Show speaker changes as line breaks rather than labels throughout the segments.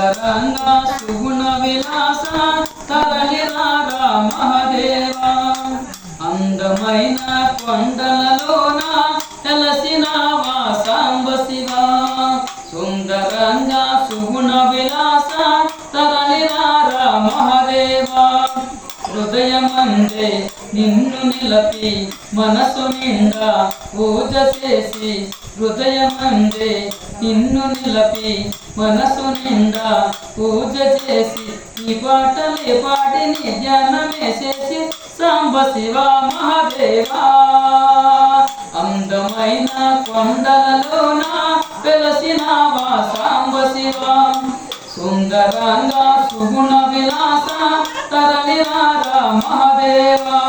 సుందరంగ సుగుణ విలాస తరలిరారా మహదేవా అందమైన కొండలలోన వెలసినావా సాంబ శివా సుందరంగ సుగుణ విలాస తరలిరారా మహదేవా హృదయమందే నిన్ను నిలపి మనసు నిండా పూజ చేసి హృదయమందే నిన్ను నిలపి మనసు నిండా పూజ చేసి నీ పాటలే పాడి నీ ధ్యానమే చేసి సాంబ శివ మహాదేవా అందమైన కొండలలోన వెలసినావా సాంబ శివ సుందరంగ సుగుణ విలాస తరలిరారా మహాదేవా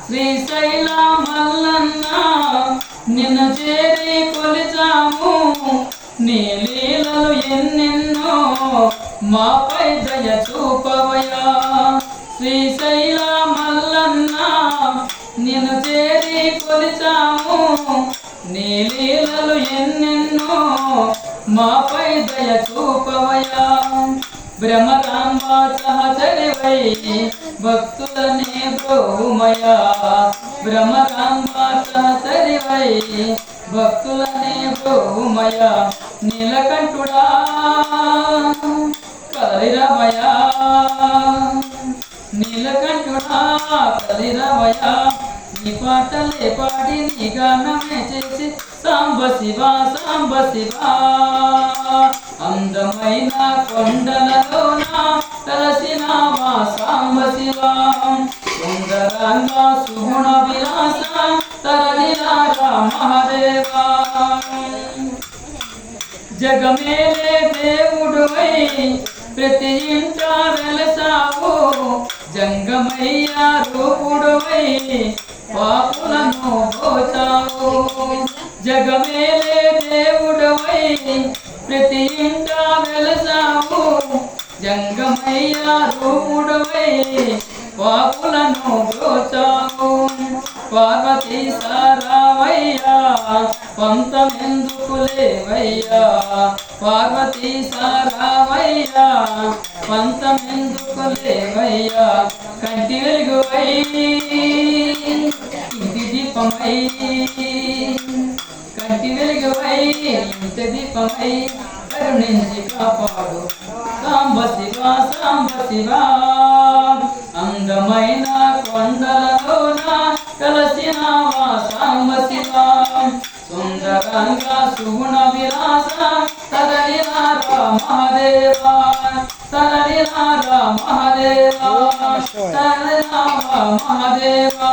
శ్రీశైల మల్లన్న నిన్ను చేరి కొలిచాము నీ లీలలు ఎన్నెన్నో మాపై దయ చూపవయా శ్రీశైల మల్లన్న నిన్ను చేరి కొలిచాము నీ లీలలు ఎన్నెన్నో మాపై దయ చూపవయా భ్రమరాంబ సహచరివై భక్తులనే బ్రోమయా భ్రమరాంబ సహచరివై భక్తులనే బ్రోమయా నీలకంఠుడా కదిరవయా నీలకంఠుడా కదిరవయా నీ పాటలే పాడి నీ గానమే చేసి సాంబ శివ సాంబ శివ అందమైన కొండలలోన వెలసినావా సాంబ శివ సుందరంగ సుగుణ విలాస తరలిరారా మహాదేవా జగమేలే దేవుడువై ప్రతి ఇంట వెలసావు జంగమయ్య రూపుడువై పాపులను పోచావు జగమేలే దేవుడువై ప్రతి ఇంట వెలసావు జంగమయ్య రూపుడువై పాపులను పోచావు పార్వతీ సారావయ్యా పంతమెందుకు లేవయ్యా పార్వతీ సారావయ్యా పంతమెందుకు లేవయ్యా కంటి వెలుగువై ఇంటి దీపమై కంటి వెలుగువై ఇంటి దీపమై కరుణించి కాపాడు సాంబ శివ సాంబ శివ అందమైన కొండలలోన కలసినావా సాంబ శివ సుందరంగ సుగుణ విలాస తరలిరారా మహాదేవా తరలిరారా మహాదేవా తరలిరారా మహాదేవా